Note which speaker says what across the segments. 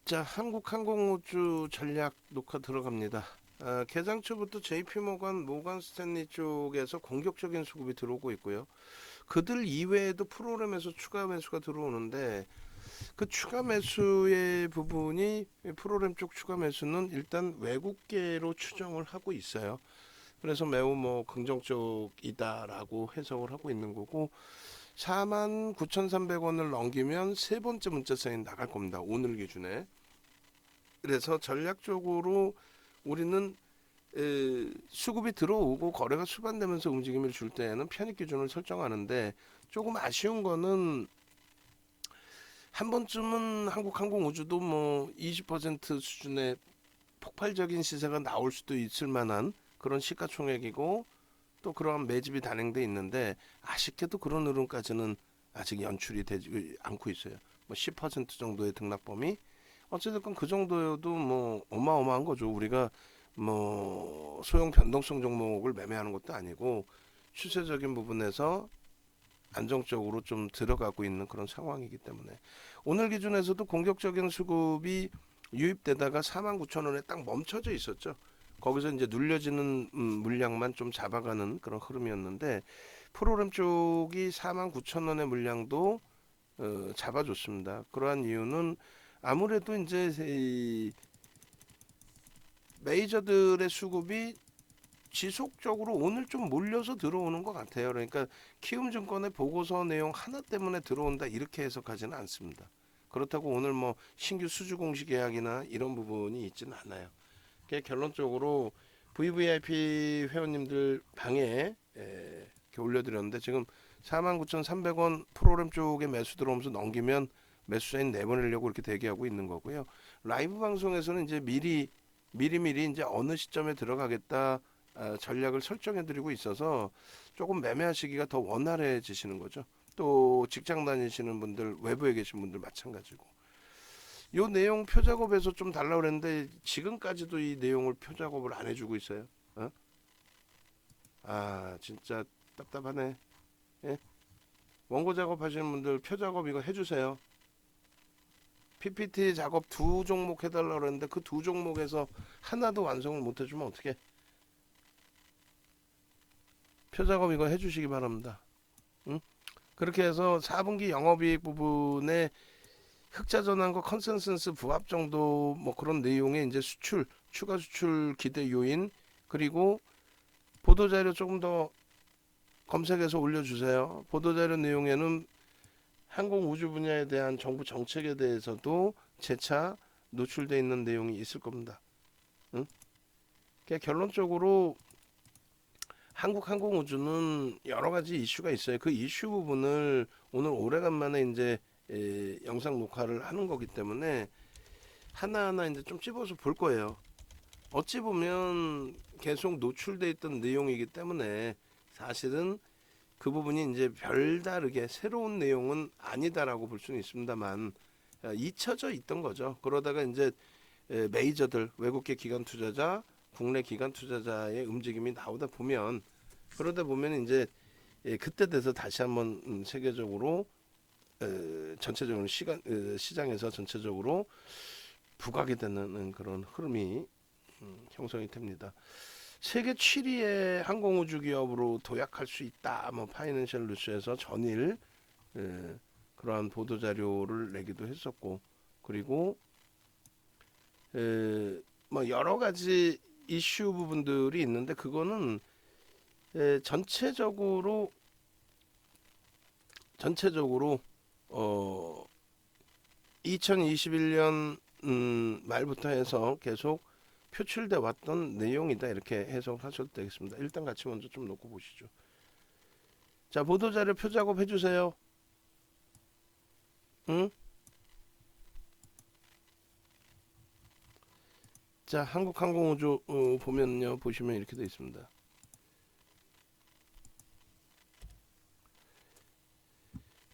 Speaker 1: 자, 한국항공우주 전략 녹화 들어갑니다. 개장 초부터 JP모건, 모건 스탠리 쪽에서 공격적인 수급이 들어오고 있고요. 그들 이외에도 프로그램에서 추가 매수가 들어오는데 그 추가 매수의 부분이 프로그램 쪽 추가 매수는 일단 외국계로 추정을 하고 있어요. 그래서 매우 긍정적이다라고 해석을 하고 있는 거고 49,300원을 넘기면 세 번째 문자 사인 나갈 겁니다. 오늘 기준에. 그래서 전략적으로 우리는 수급이 들어오고 거래가 수반되면서 움직임을 줄 때에는 편입 기준을 설정하는데 조금 아쉬운 거는 한 번쯤은 한국항공우주도 20% 수준의 폭발적인 시세가 나올 수도 있을 만한 그런 시가총액이고 또 그러한 매집이 단행돼 있는데 아쉽게도 그런 흐름까지는 아직 연출이 되지 않고 있어요. 10% 정도의 등락범위 어쨌든 그 정도여도 어마어마한 거죠. 우리가 소형 변동성 종목을 매매하는 것도 아니고 추세적인 부분에서 안정적으로 좀 들어가고 있는 그런 상황이기 때문에 오늘 기준에서도 공격적인 수급이 유입되다가 49,000원에 딱 멈춰져 있었죠. 거기서 이제 눌려지는 물량만 좀 잡아가는 그런 흐름이었는데 프로그램 쪽이 49,000원의 물량도 잡아줬습니다. 그러한 이유는 아무래도 이제 이 메이저들의 수급이 지속적으로 오늘 좀 몰려서 들어오는 것 같아요. 그러니까 키움증권의 보고서 내용 하나 때문에 들어온다 이렇게 해석하지는 않습니다. 그렇다고 오늘 신규 수주 공시 계약이나 이런 부분이 있지는 않아요. 결론적으로 VVIP 회원님들 방에 이렇게 올려드렸는데 지금 49,300원 프로그램 쪽에 매수 들어오면서 넘기면 매수자인 내보내려고 이렇게 대기하고 있는 거고요. 라이브 방송에서는 이제 미리 이제 어느 시점에 들어가겠다 전략을 설정해드리고 있어서 조금 매매하시기가 더 원활해지시는 거죠. 또 직장 다니시는 분들, 외부에 계신 분들 마찬가지고. 요 내용 표작업에서 좀 달라고 그랬는데 지금까지도 이 내용을 표작업을 안 해주고 있어요. 어? 진짜 답답하네. 예? 원고 작업하시는 분들 표작업 이거 해주세요. PPT 작업 두 종목 해달라고 그랬는데 그 두 종목에서 하나도 완성을 못 해주면 어떻게? 표작업 이거 해주시기 바랍니다. 응? 그렇게 해서 4분기 영업이익 부분에 흑자 전환과 컨센서스 부합 정도 그런 내용의 이제 수출 추가 수출 기대 요인 그리고 보도 자료 조금 더 검색해서 올려주세요. 보도 자료 내용에는 항공 우주 분야에 대한 정부 정책에 대해서도 재차 노출되어 있는 내용이 있을 겁니다. 응? 그러니까 결론적으로 한국 항공우주는 여러 가지 이슈가 있어요. 그 이슈 부분을 오늘 오래간만에 이제 영상 녹화를 하는 거기 때문에 하나하나 이제 좀 찝어서 볼 거예요. 어찌 보면 계속 노출돼 있던 내용이기 때문에 사실은 그 부분이 이제 별다르게 새로운 내용은 아니다라고 볼 수는 있습니다만 잊혀져 있던 거죠. 그러다가 이제 메이저들 외국계 기관 투자자, 국내 기관 투자자의 움직임이 나오다 보면 그러다 보면 이제 그때 돼서 다시 한번 세계적으로 전체적으로 시장에서 전체적으로 부각이 되는 그런 흐름이 형성이 됩니다. 세계 7위의 항공우주 기업으로 도약할 수 있다. 파이낸셜 뉴스에서 전일 그러한 보도 자료를 내기도 했었고 그리고 여러 가지 이슈 부분들이 있는데 그거는 전체적으로 어 2021년 말부터 해서 계속 표출돼 왔던 내용이다 이렇게 해석하셔도 되겠습니다. 일단 같이 먼저 좀 놓고 보시죠. 자, 보도자료 표작업 해주세요. 응? 자, 한국항공우주 보면요 보시면 이렇게 되어 있습니다.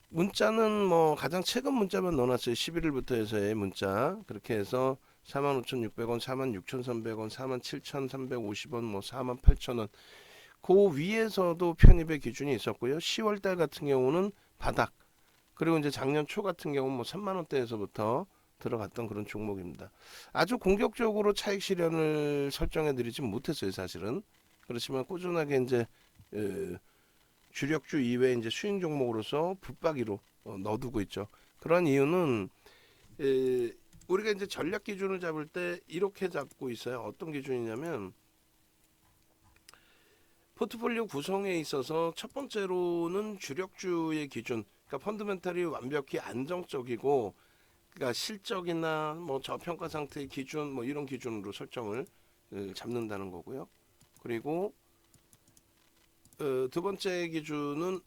Speaker 1: 문자는 가장 최근 문자만 넣어놨어요. 11일부터 해서의 문자 그렇게 해서 45,600원, 46,300원, 47,350원, 48,000원 그 위에서도 편입의 기준이 있었고요. 10월달 같은 경우는 바닥 그리고 이제 작년 초 같은 경우는 3만 원대에서부터 들어갔던 그런 종목입니다. 아주 공격적으로 차익 실현을 설정해 드리진 못했어요, 사실은. 그렇지만 꾸준하게 이제 주력주 이외에 이제 수익 종목으로서 붙박이로 넣어두고 있죠. 그런 이유는 우리가 이제 전략 기준을 잡을 때 이렇게 잡고 있어요. 어떤 기준이냐면 포트폴리오 구성에 있어서 첫 번째로는 주력주의 기준, 그러니까 펀더멘탈이 완벽히 안정적이고, 그러니까 실적이나 뭐 저평가 상태의 기준, 뭐 이런 기준으로 설정을 잡는다는 거고요. 그리고 두 번째 기준은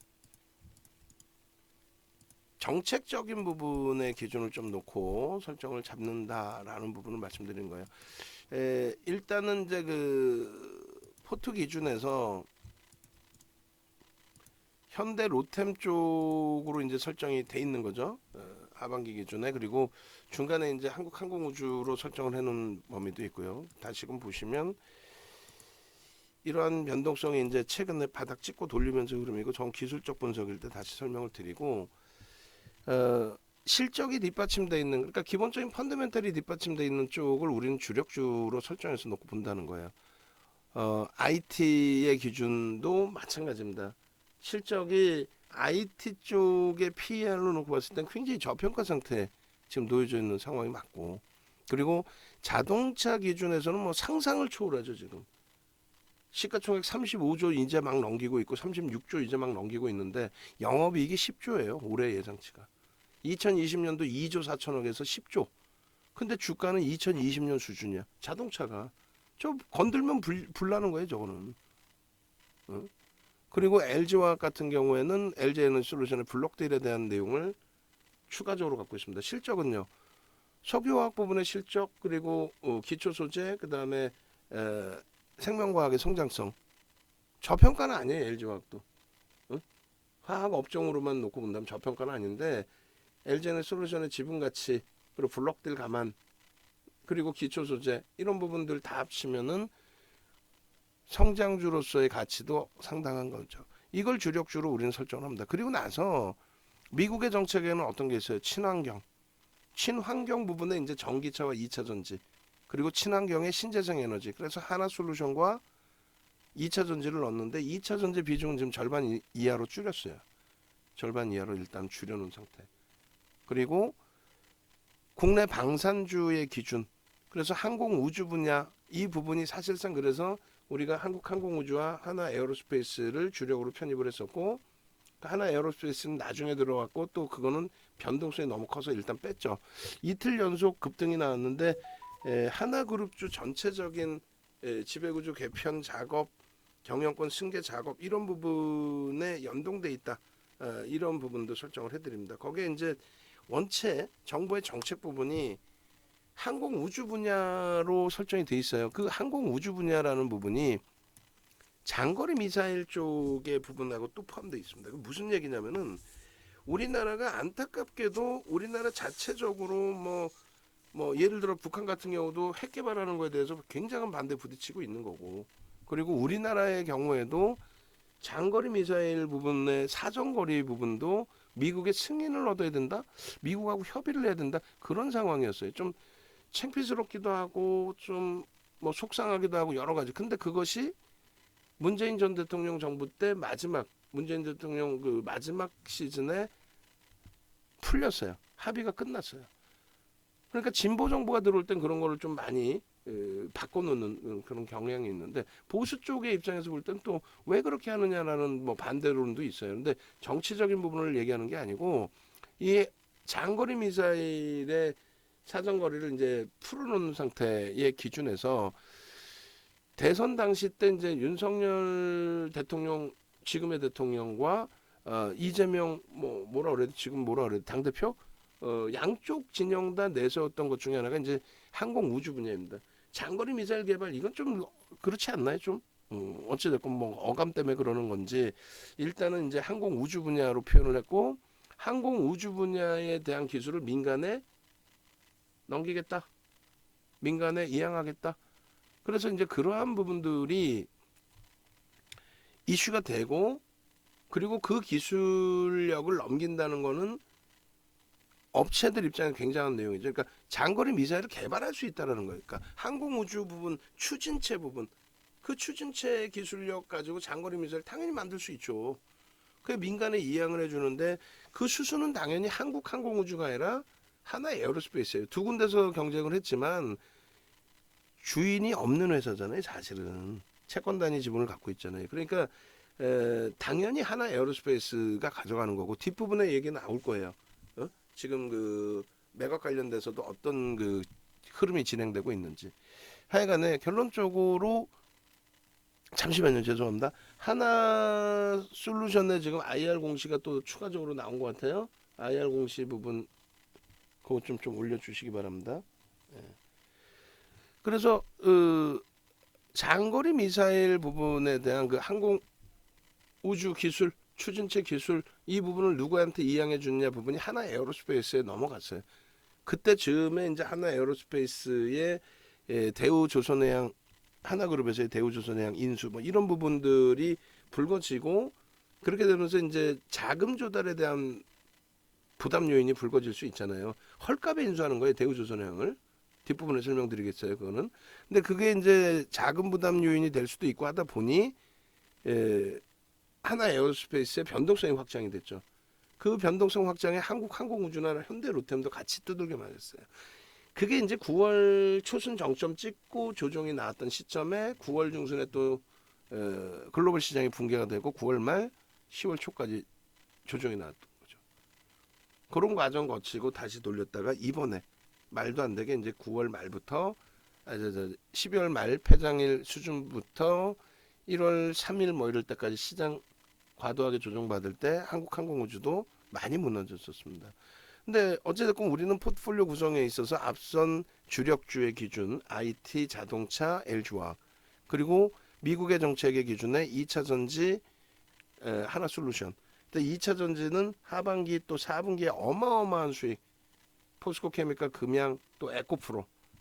Speaker 1: 정책적인 부분의 기준을 좀 놓고 설정을 잡는다라는 부분을 말씀드린 거예요. 일단은 이제 그 포트 기준에서 현대 로템 쪽으로 이제 설정이 돼 있는 거죠. 하반기 기준에. 그리고 중간에 이제 한국항공우주로 설정을 해놓은 범위도 있고요. 다시금 보시면 이러한 변동성이 이제 최근에 바닥 찍고 돌리면서 흐름이고, 전 기술적 분석일 때 다시 설명을 드리고, 실적이 뒷받침되어 있는, 그러니까 기본적인 펀더멘털이 뒷받침되어 있는 쪽을 우리는 주력주로 설정해서 놓고 본다는 거예요. IT의 기준도 마찬가지입니다. 실적이 IT 쪽의 PER로 놓고 봤을 땐 굉장히 저평가 상태에 지금 놓여져 있는 상황이 맞고, 그리고 자동차 기준에서는 뭐 상상을 초월하죠. 지금 시가총액 35조 이제 막 넘기고 있고 36조 이제 막 넘기고 있는데 영업이익이 10조예요. 올해 예상치가. 2020년도 2조 4천억에서 10조. 근데 주가는 2020년 수준이야. 자동차가. 저 건들면 불나는 거예요, 저거는. 어? 그리고 LG화학 같은 경우에는 LG에너지솔루션의 블록딜에 대한 내용을 추가적으로 갖고 있습니다. 실적은요. 석유화학 부분의 실적, 그리고 기초소재, 그 다음에 생명과학의 성장성. 저평가는 아니에요, LG화학도. 화학 업종으로만 놓고 본다면 저평가는 아닌데, LG에너지솔루션의 지분가치, 그리고 블록딜 감안, 그리고 기초소재, 이런 부분들 다 합치면은 성장주로서의 가치도 상당한 거죠. 이걸 주력주로 우리는 설정을 합니다. 그리고 나서 미국의 정책에는 어떤 게 있어요? 친환경. 친환경 부분에 이제 전기차와 2차 전지, 그리고 친환경의 신재생 에너지. 그래서 하나솔루션과 2차 전지를 넣었는데 2차 전지 비중은 지금 절반 이하로 줄였어요. 절반 이하로 일단 줄여놓은 상태. 그리고 국내 방산주의 기준. 그래서 항공우주 분야, 이 부분이 사실상, 그래서 우리가 한국항공우주와 하나에어로스페이스를 주력으로 편입을 했었고, 하나에어로스페이스는 나중에 들어왔고, 또 그거는 변동성이 너무 커서 일단 뺐죠. 이틀 연속 급등이 나왔는데 하나그룹주 전체적인 지배구조 개편 작업, 경영권 승계 작업, 이런 부분에 연동돼 있다. 이런 부분도 설정을 해드립니다. 거기에 이제 원체 정부의 정책 부분이 항공 우주 분야로 설정이 돼 있어요. 그 항공 우주 분야라는 부분이 장거리 미사일 쪽의 부분하고 또 포함되어 있습니다. 무슨 얘기냐면은 우리나라가 안타깝게도 우리나라 자체적으로 뭐 예를 들어 북한 같은 경우도 핵 개발하는 거에 대해서 굉장한 반대 부딪히고 있는 거고, 그리고 우리나라의 경우에도 장거리 미사일 부분의 사정거리 부분도 미국의 승인을 얻어야 된다, 미국하고 협의를 해야 된다, 그런 상황이었어요. 좀 창피스럽기도 하고 좀 뭐 속상하기도 하고 여러 가지. 근데 그것이 문재인 전 대통령 정부 때 마지막, 문재인 대통령 그 마지막 시즌에 풀렸어요. 합의가 끝났어요. 그러니까 진보 정부가 들어올 땐 그런 거를 좀 많이 바꿔놓는 그런 경향이 있는데, 보수 쪽의 입장에서 볼 땐 또 왜 그렇게 하느냐라는 뭐 반대론도 있어요. 근데 정치적인 부분을 얘기하는 게 아니고, 이 장거리 미사일의 사정거리를 이제 풀어놓는 상태의 기준에서 대선 당시 때 이제 윤석열 대통령, 지금의 대통령과 이재명 뭐라 그래도 지금 뭐라 그래도 당 대표 양쪽 진영 다 내세웠던 것 중에 하나가 이제 항공 우주 분야입니다. 장거리 미사일 개발, 이건 좀 그렇지 않나요? 좀 어찌됐건 뭐 어감 때문에 그러는 건지, 일단은 이제 항공 우주 분야로 표현을 했고, 항공 우주 분야에 대한 기술을 민간에 넘기겠다, 민간에 이양하겠다. 그래서 이제 그러한 부분들이 이슈가 되고, 그리고 그 기술력을 넘긴다는 거는 업체들 입장에 굉장한 내용이죠. 그러니까 장거리 미사일을 개발할 수 있다라는 거예요. 그러니까 항공우주 부분, 추진체 부분, 그 추진체 기술력 가지고 장거리 미사일 당연히 만들 수 있죠. 그 민간에 이양을 해주는데 그 수수는 당연히 한국 항공우주가 아니라 하나 에어로스페이스예요. 두 군데서 경쟁을 했지만 주인이 없는 회사잖아요. 사실은 채권단위 지분을 갖고 있잖아요. 그러니까 당연히 하나 에어로스페이스가 가져가는 거고 뒷부분에 얘기 나올 거예요. 지금 그 매각 관련돼서도 어떤 그 흐름이 진행되고 있는지. 하여간에 결론적으로 잠시만요. 죄송합니다. 하나 솔루션에 지금 IR 공시가 또 추가적으로 나온 것 같아요. IR 공시 부분 그거 좀 올려주시기 바랍니다. 그래서 장거리 미사일 부분에 대한 그 항공 우주 기술, 추진체 기술 이 부분을 누구한테 이양해 주느냐 부분이 하나 에어로스페이스에 넘어갔어요. 그때 즈음에 이제 하나 에어로스페이스의 대우조선해양 하나그룹에서의 대우조선해양 인수 뭐 이런 부분들이 불거지고 그렇게 되면서 이제 자금 조달에 대한 부담 요인이 불거질 수 있잖아요. 헐값에 인수하는 거예요. 대우조선해양을. 뒷부분에 설명드리겠어요. 그거는. 근데 그게 이제 자금 부담 요인이 될 수도 있고 하다 보니 하나 에어로스페이스의 변동성이 확장이 됐죠. 그 변동성 확장에 한국 항공우주나 현대 로템도 같이 두들겨 맞았어요. 그게 이제 9월 초순 정점 찍고 조정이 나왔던 시점에 9월 중순에 또 글로벌 시장이 붕괴가 되고 9월 말 10월 초까지 조정이 나왔던 거죠. 그런 과정 거치고 다시 돌렸다가 이번에 말도 안 되게 이제 9월 말부터 12월 말 폐장일 수준부터 1월 3일 뭐 이럴 때까지 시장 과도하게 조정받을 때 한국항공우주도 많이 무너졌었습니다. 근데 어찌됐건 우리는 포트폴리오 구성에 있어서 앞선 주력주의 기준 IT, 자동차, LG화학 그리고 미국의 정책의 기준에 2차 전지 하나솔루션. 근데 2차 전지는 하반기 또 4분기에 어마어마한 수익 포스코케미칼 금양 또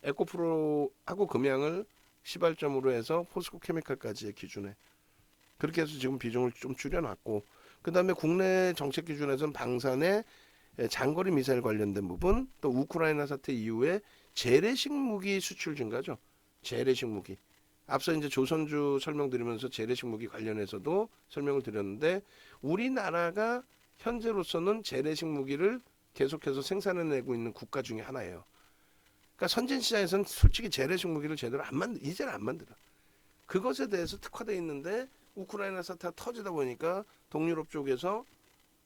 Speaker 1: 에코프로하고 금양을 시발점으로 해서 포스코케미칼까지의 기준에 그렇게 해서 지금 비중을 좀 줄여놨고 그 다음에 국내 정책 기준에서는 방산의 장거리 미사일 관련된 부분 또 우크라이나 사태 이후에 재래식 무기 수출 증가죠. 재래식 무기. 앞서 이제 조선주 설명드리면서 재래식 무기 관련해서도 설명을 드렸는데 우리나라가 현재로서는 재래식 무기를 계속해서 생산해내고 있는 국가 중에 하나예요. 그러니까 선진 시장에서는 솔직히 재래식 무기를 제대로 이제는 안 만들어. 그것에 대해서 특화되어 있는데 우크라이나 사태가 터지다 보니까 동유럽 쪽에서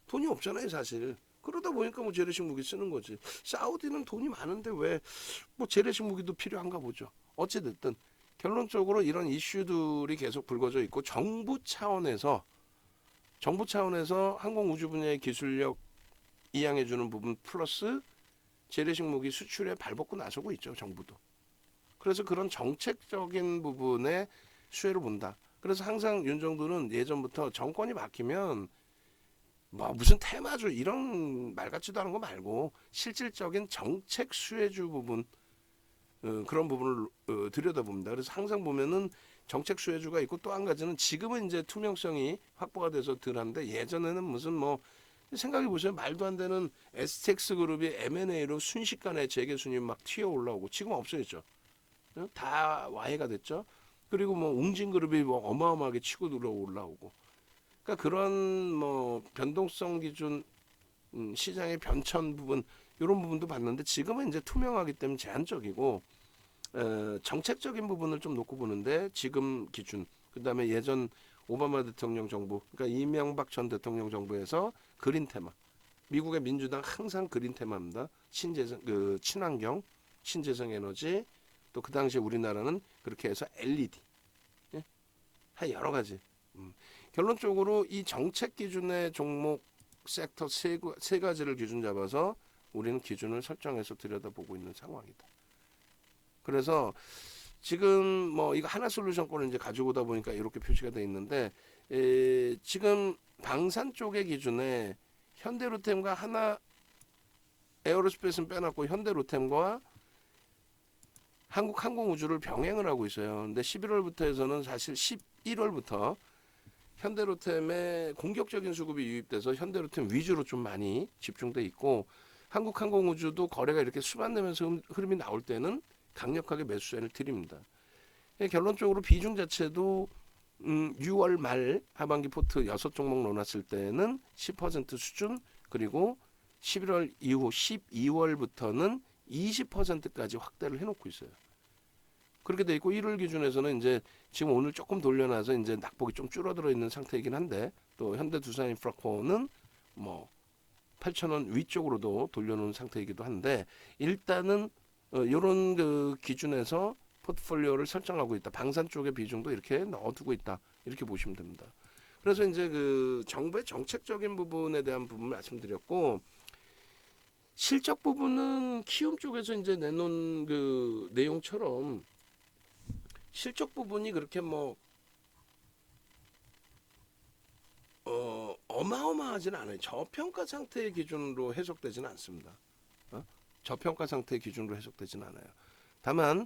Speaker 1: 돈이 없잖아요, 사실. 그러다 보니까 뭐 재래식 무기 쓰는 거지. 사우디는 돈이 많은데 왜 뭐 재래식 무기도 필요한가 보죠. 어찌 됐든 결론적으로 이런 이슈들이 계속 불거져 있고 정부 차원에서 항공 우주 분야의 기술력 이양해 주는 부분 플러스 재래식 무기 수출에 발벗고 나서고 있죠, 정부도. 그래서 그런 정책적인 부분에 수혜를 본다. 그래서 항상 윤 정부는 예전부터 정권이 바뀌면 뭐 무슨 테마주 이런 말 같지도 않은 거 말고 실질적인 정책 수혜주 부분 그런 부분을 들여다봅니다. 그래서 항상 보면은 정책 수혜주가 있고 또 한 가지는 지금은 이제 투명성이 확보가 돼서 덜한데 예전에는 무슨 뭐 생각해 보세요. 말도 안 되는 STX 그룹이 M&A로 순식간에 재계 순위 막 튀어 올라오고 지금 없어졌죠. 다 와해가 됐죠. 그리고 뭐 웅진그룹이 뭐 어마어마하게 치고 들어 올라오고. 그러니까 그런 뭐 변동성 기준 시장의 변천 부분 이런 부분도 봤는데 지금은 이제 투명하기 때문에 제한적이고 정책적인 부분을 좀 놓고 보는데 지금 기준 그다음에 예전 오바마 대통령 정부 그러니까 이명박 전 대통령 정부에서 그린 테마 미국의 민주당 항상 그린 테마입니다. 신재생 친환경 신재생 에너지 또 그 당시에 우리나라는 그렇게 해서 LED 한 여러 가지 결론적으로 이 정책 기준의 종목 섹터 세 가지를 기준 잡아서 우리는 기준을 설정해서 들여다보고 있는 상황이다. 그래서 지금 뭐 이거 하나 솔루션 거를 이제 가지고 오다 보니까 이렇게 표시가 돼 있는데 지금 방산 쪽의 기준에 현대로템과 하나 에어로스페이스는 빼놨고 현대로템과 한국항공우주를 병행을 하고 있어요. 근데 11월부터 해서는 사실 11월부터 현대로템의 공격적인 수급이 유입돼서 현대로템 위주로 좀 많이 집중돼 있고 한국항공우주도 거래가 이렇게 수반되면서 흐름이 나올 때는 강력하게 매수 사인을 드립니다. 결론적으로 비중 자체도 6월 말 하반기 포트 6종목 넣어놨을 때는 10% 수준, 그리고 11월 이후 12월부터는 20%까지 확대를 해놓고 있어요. 그렇게 돼 있고 1월 기준에서는 이제 지금 오늘 조금 돌려놔서 이제 낙폭이 좀 줄어들어 있는 상태이긴 한데, 또 현대두산인프라코어는 뭐 8,000원 위쪽으로도 돌려놓은 상태이기도 한데, 일단은 이런 그 기준에서 포트폴리오를 설정하고 있다. 방산 쪽의 비중도 이렇게 넣어두고 있다. 이렇게 보시면 됩니다. 그래서 이제 그 정부의 정책적인 부분에 대한 부분 말씀드렸고, 실적 부분은 키움 쪽에서 이제 내놓은 그 내용처럼 실적 부분이 그렇게 뭐 어마어마하진 않아요. 저평가 상태의 기준으로 해석되지는 않습니다. 저평가 상태의 기준으로 해석되지는 않아요. 다만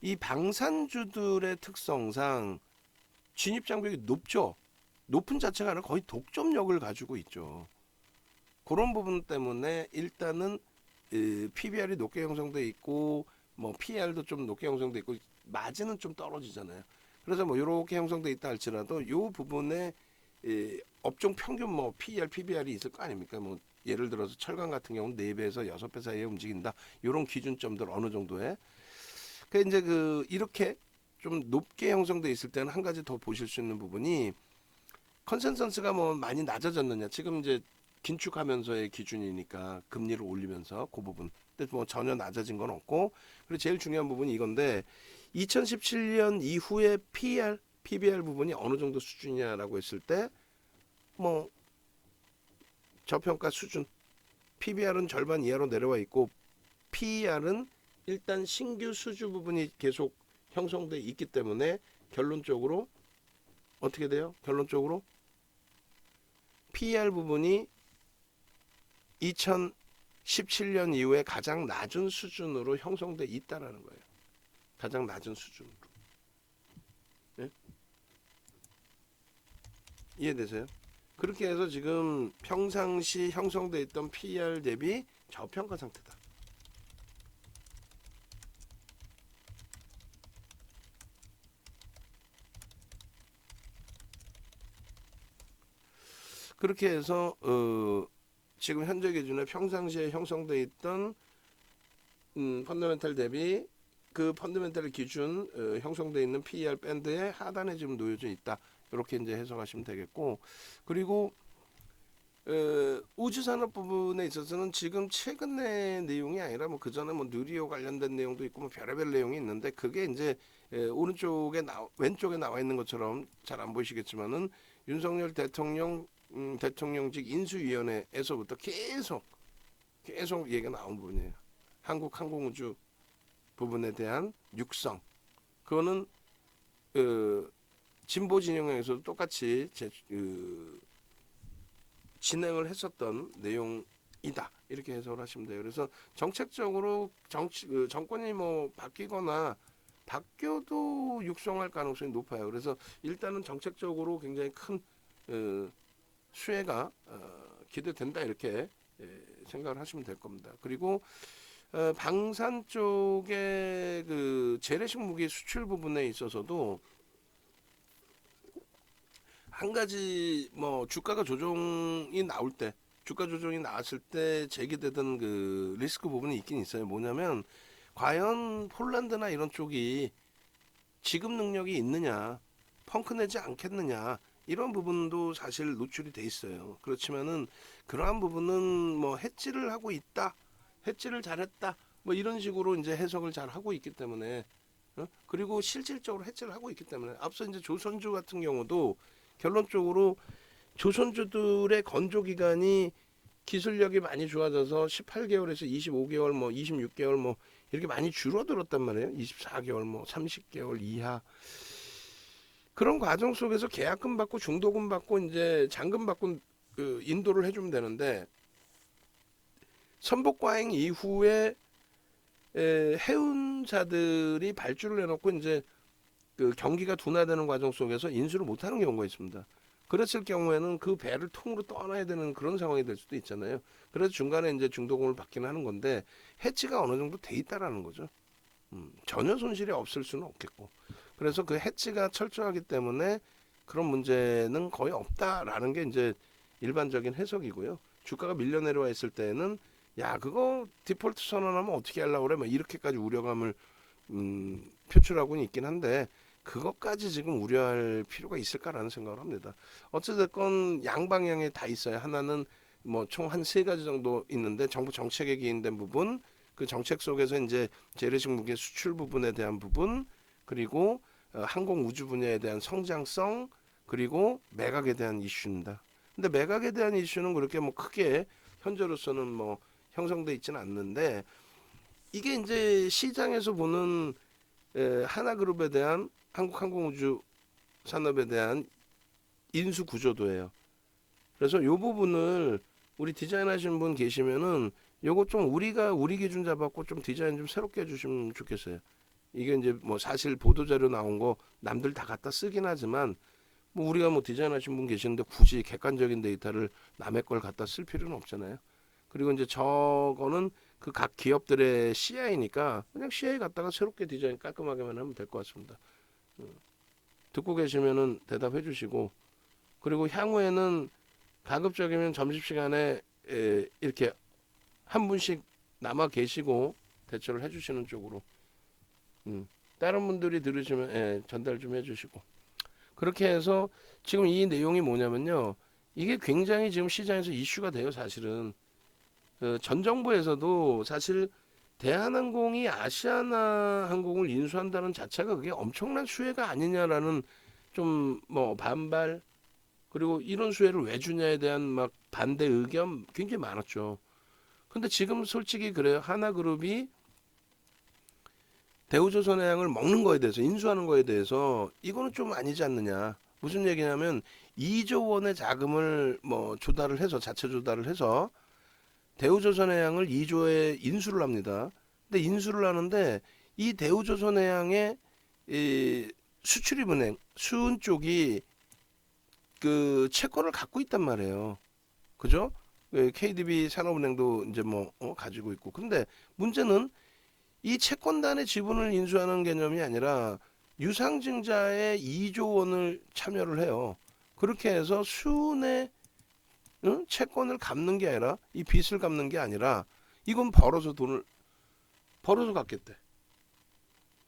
Speaker 1: 이 방산주들의 특성상 진입 장벽이 높죠. 높은 자체가 아니라 거의 독점력을 가지고 있죠. 그런 부분 때문에 일단은 PBR이 높게 형성돼 있고, 뭐 PR도 좀 높게 형성돼 있고, 마진은 좀 떨어지잖아요. 그래서 뭐 이렇게 형성돼 있다 할지라도 이 부분에 업종 평균 뭐 PER, PBR이 있을 거 아닙니까? 뭐 예를 들어서 철강 같은 경우는 4배에서 6배 사이에 움직인다. 이런 기준점들 어느 정도에. 그 이제 그 이렇게 좀 높게 형성돼 있을 때는 한 가지 더 보실 수 있는 부분이, 컨센서스가 뭐 많이 낮아졌느냐. 지금 이제 긴축하면서의 기준이니까 금리를 올리면서 그 부분. 근데 뭐 전혀 낮아진 건 없고, 그리고 제일 중요한 부분이 이건데, 2017년 이후에 PER, PBR 부분이 어느 정도 수준이냐라고 했을 때, 뭐 저평가 수준, PBR은 절반 이하로 내려와 있고, PER은 일단 신규 수주 부분이 계속 형성돼 있기 때문에 결론적으로 어떻게 돼요? 결론적으로 PER 부분이 2017년 이후에 가장 낮은 수준으로 형성돼 있다라는 거예요. 가장 낮은 수준으로. 네? 이해되세요? 그렇게 해서 지금 평상시 형성돼 있던 PER 대비 저평가 상태다. 그렇게 해서 지금 현재 기준에 평상시에 형성돼 있던 펀더멘탈 대비 그 펀더멘탈 기준 형성돼 있는 PER 밴드의 하단에 지금 놓여져 있다. 이렇게 이제 해석하시면 되겠고, 그리고 우주산업 부분에 있어서는 지금 최근의 내용이 아니라 뭐 그전에 뭐 누리호 관련된 내용도 있고 뭐 별의별 내용이 있는데, 그게 이제 오른쪽에 왼쪽에 나와 있는 것처럼 잘 안 보이시겠지만은 윤석열 대통령 대통령직 인수위원회에서부터 계속 얘기가 나온 부분이에요. 한국항공우주 부분에 대한 육성, 그거는 진보 진영에서도 똑같이 진행을 했었던 내용이다. 이렇게 해석을 하시면 돼요. 그래서 정책적으로 정권이 뭐 바뀌거나 바뀌어도 육성할 가능성이 높아요. 그래서 일단은 정책적으로 굉장히 큰 수혜가 기대된다. 이렇게 생각을 하시면 될 겁니다. 그리고 방산 쪽의 그 재래식 무기 수출 부분에 있어서도 한 가지 뭐 주가 조정이 나왔을 때 제기되던 그 리스크 부분이 있긴 있어요. 뭐냐면 과연 폴란드나 이런 쪽이 지급 능력이 있느냐, 펑크 내지 않겠느냐, 이런 부분도 사실 노출이 돼 있어요. 그렇지만은 그러한 부분은 뭐 해지를 하고 있다, 해지를 잘했다, 뭐 이런 식으로 이제 해석을 잘 하고 있기 때문에, 그리고 실질적으로 해지를 하고 있기 때문에, 앞서 이제 조선주 같은 경우도 결론적으로 조선주들의 건조 기간이 기술력이 많이 좋아져서 18개월에서 25개월, 뭐 26개월 뭐 이렇게 많이 줄어들었단 말이에요. 24개월, 뭐 30개월 이하. 그런 과정 속에서 계약금 받고 중도금 받고 이제 잔금 받고 그 인도를 해주면 되는데, 선복과행 이후에 해운사들이 발주를 해놓고 이제 그 경기가 둔화되는 과정 속에서 인수를 못하는 경우가 있습니다. 그랬을 경우에는 그 배를 통으로 떠나야 되는 그런 상황이 될 수도 있잖아요. 그래서 중간에 이제 중도금을 받기는 하는 건데 해치가 어느 정도 돼 있다라는 거죠. 전혀 손실이 없을 수는 없겠고. 그래서 그 해치가 철저하기 때문에 그런 문제는 거의 없다라는 게 이제 일반적인 해석이고요. 주가가 밀려 내려와 있을 때는 야 그거 디폴트 선언하면 어떻게 하려고 그래? 막 이렇게까지 우려감을 표출하고는 있긴 한데 그것까지 지금 우려할 필요가 있을까라는 생각을 합니다. 어찌됐건 양방향에 다 있어요. 하나는 뭐 총 한 세 가지 정도 있는데 정부 정책에 기인된 부분, 그 정책 속에서 이제 재래식 무기 수출 부분에 대한 부분, 그리고 항공 우주 분야에 대한 성장성, 그리고 매각에 대한 이슈입니다. 근데 매각에 대한 이슈는 그렇게 뭐 크게 현재로서는 뭐 형성돼 있지는 않는데 이게 이제 시장에서 보는 하나그룹에 대한 한국항공우주 산업에 대한 인수 구조도예요. 그래서 요 부분을 우리 디자인 하시는 분 계시면은 요거 좀 우리가 우리 기준 잡았고 좀 디자인 좀 새롭게 해주시면 좋겠어요. 이게 이제 뭐 사실 보도자료 나온 거 남들 다 갖다 쓰긴 하지만 뭐 우리가 뭐 디자인 하신 분 계시는데 굳이 객관적인 데이터를 남의 걸 갖다 쓸 필요는 없잖아요. 그리고 이제 저거는 그 각 기업들의 CI니까 그냥 CI 갖다가 새롭게 디자인 깔끔하게만 하면 될 것 같습니다. 듣고 계시면은 대답해 주시고 그리고 향후에는 가급적이면 점심시간에 이렇게 한 분씩 남아 계시고 대처를 해주시는 쪽으로 다른 분들이 들으시면 전달 좀 해주시고 그렇게 해서 지금 이 내용이 뭐냐면요 이게 굉장히 지금 시장에서 이슈가 돼요 사실은 전 정부에서도 사실 대한항공이 아시아나 항공을 인수한다는 자체가 그게 엄청난 수혜가 아니냐라는 좀 뭐 반발 그리고 이런 수혜를 왜 주냐에 대한 막 반대 의견 굉장히 많았죠. 근데 지금 솔직히 그래요. 하나그룹이 대우조선해양을 먹는 거에 대해서 인수하는 거에 대해서 이거는 좀 아니지 않느냐. 무슨 얘기냐면 2조 원의 자금을 뭐 조달을 해서 자체 조달을 해서 대우조선해양을 2조에 인수를 합니다. 근데 인수를 하는데 이 대우조선해양의 이 수출입은행 수은 쪽이 그 채권을 갖고 있단 말이에요. 그죠? KDB 산업은행도 이제 뭐 가지고 있고. 근데 문제는 이 채권단의 지분을 인수하는 개념이 아니라 유상증자의 2조 원을 참여를 해요. 그렇게 해서 수은의 채권을 갚는 게 아니라 이 빚을 갚는 게 아니라 이건 벌어서 돈을 벌어서 갚겠대.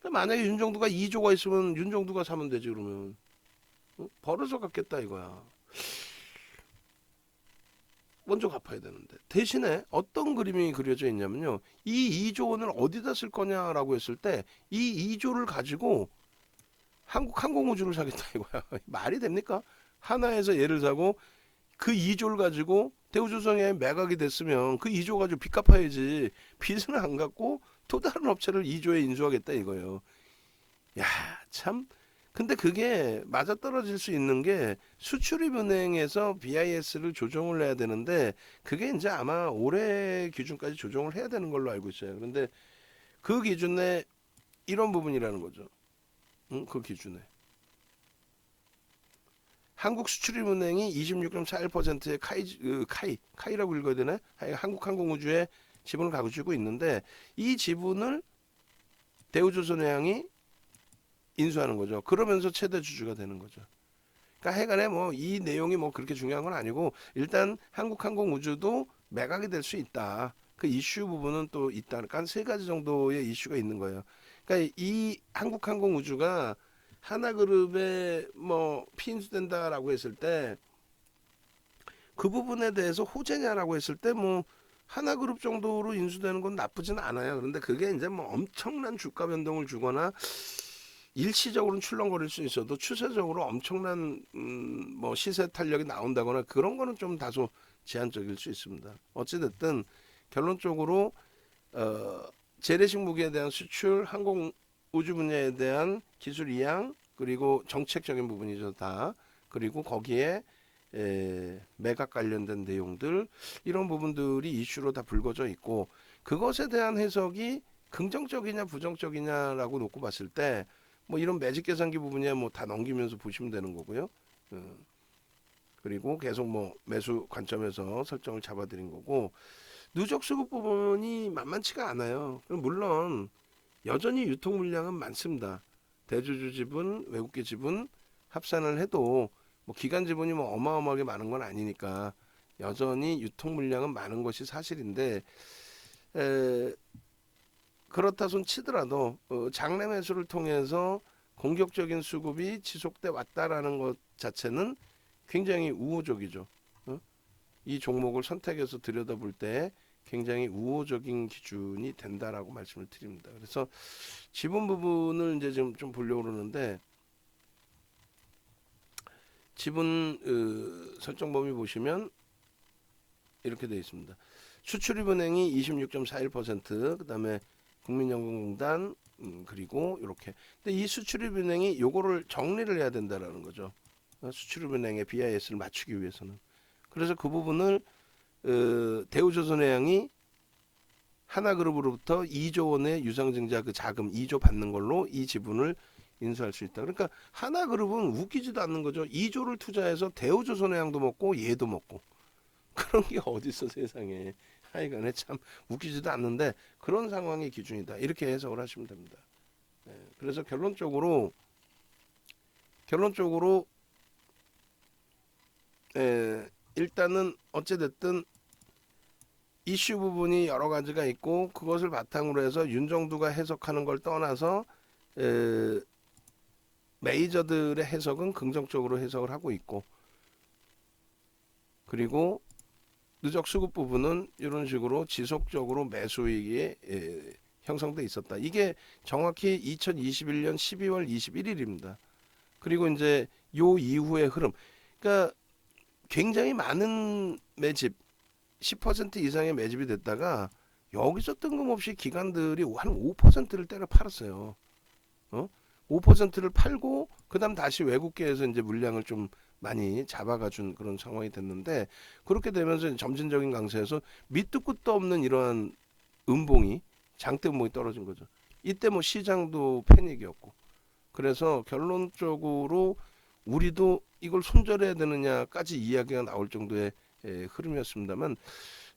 Speaker 1: 만약에 윤정두가 2조가 있으면 윤정두가 사면 되지 그러면 벌어서 갚겠다 이거야. 먼저 갚아야 되는데 대신에 어떤 그림이 그려져 있냐면요. 이 2조 원을 어디다 쓸 거냐라고 했을 때 이 2조를 가지고 한국 항공우주를 사겠다 이거야. 말이 됩니까? 하나에서 예를 사고 그 2조를 가지고 대우조선에 매각이 됐으면 그 2조 가지고 빚 갚아야지. 빚은 안 갚고 또 다른 업체를 2조에 인수하겠다 이거예요. 야, 참. 근데 그게 맞아떨어질 수 있는 게 수출입은행에서 BIS를 조정을 해야 되는데 그게 이제 아마 올해 기준까지 조정을 해야 되는 걸로 알고 있어요. 그런데 그 기준에 이런 부분이라는 거죠. 그 기준에. 한국수출입은행이 26.41%의 카이라고 읽어야 되나? 한국항공우주에 지분을 가지고 있는데 이 지분을 대우조선해양이 인수하는 거죠. 그러면서 최대 주주가 되는 거죠. 그러니까 해간에 뭐 이 내용이 뭐 그렇게 중요한 건 아니고 일단 한국항공우주도 매각이 될 수 있다. 그 이슈 부분은 또 있다. 그러니까 한 세 가지 정도의 이슈가 있는 거예요. 그러니까 이 한국항공우주가 하나그룹에 뭐 피인수된다라고 했을 때 그 부분에 대해서 호재냐라고 했을 때 뭐 하나그룹 정도로 인수되는 건 나쁘진 않아요. 그런데 그게 이제 뭐 엄청난 주가 변동을 주거나 일시적으로는 출렁거릴 수 있어도 추세적으로 엄청난 뭐 시세 탄력이 나온다거나 그런 거는 좀 다소 제한적일 수 있습니다. 어찌됐든 결론적으로 재래식 무기에 대한 수출, 항공 우주 분야에 대한 기술 이양 그리고 정책적인 부분이죠 다. 그리고 거기에 매각 관련된 내용들 이런 부분들이 이슈로 다 불거져 있고 그것에 대한 해석이 긍정적이냐 부정적이냐라고 놓고 봤을 때 뭐 이런 매직 계산기 부분이야 뭐 다 넘기면서 보시면 되는 거고요. 그리고 계속 뭐 매수 관점에서 설정을 잡아드린 거고, 누적 수급 부분이 만만치가 않아요. 그럼 물론 여전히 유통 물량은 많습니다. 대주주 지분, 외국계 지분 합산을 해도 뭐 기간 지분이 뭐 어마어마하게 많은 건 아니니까 여전히 유통 물량은 많은 것이 사실인데, 에, 그렇다 손 치더라도 장내 매수를 통해서 공격적인 수급이 지속돼 왔다라는 것 자체는 굉장히 우호적이죠. 어? 이 종목을 선택해서 들여다볼 때 굉장히 우호적인 기준이 된다라고 말씀을 드립니다. 그래서 지분 부분을 이제 좀 보려고 그러는데, 지분 설정 범위 보시면 이렇게 되어 있습니다. 수출입은행이 26.41%, 그다음에 국민연금공단, 그리고 이렇게. 근데 이 수출입은행이 요거를 정리를 해야 된다라는 거죠. 수출입은행의 BIS를 맞추기 위해서는. 그래서 그 부분을 대우조선해양이 하나그룹으로부터 2조 원의 유상증자 그 자금 2조 받는 걸로 이 지분을 인수할 수 있다. 그러니까 하나그룹은 웃기지도 않는 거죠. 2조를 투자해서 대우조선해양도 먹고 얘도 먹고. 그런 게 어딨어 세상에. 하여간에 참 웃기지도 않는데 그런 상황이 기준이다. 이렇게 해석을 하시면 됩니다. 그래서 결론적으로 일단은 어찌됐든 이슈 부분이 여러 가지가 있고, 그것을 바탕으로 해서 윤정두가 해석하는 걸 떠나서 메이저들의 해석은 긍정적으로 해석을 하고 있고, 그리고 누적 수급 부분은 이런 식으로 지속적으로 매수이익이 형성돼 있었다. 이게 정확히 2021년 12월 21일입니다. 그리고 이제 요 이후의 흐름, 그러니까 굉장히 많은 매집, 10% 이상의 매집이 됐다가 여기서 뜬금없이 기관들이 한 5%를 때려 팔았어요. 5%를 팔고 그다음 다시 외국계에서 이제 물량을 좀 많이 잡아가 준 그런 상황이 됐는데, 그렇게 되면서 점진적인 강세에서 밑도 끝도 없는 이러한 음봉이, 장대 음봉이 떨어진 거죠. 이때 뭐 시장도 패닉이었고, 그래서 결론적으로 우리도 이걸 손절해야 되느냐까지 이야기가 나올 정도의 흐름이었습니다만,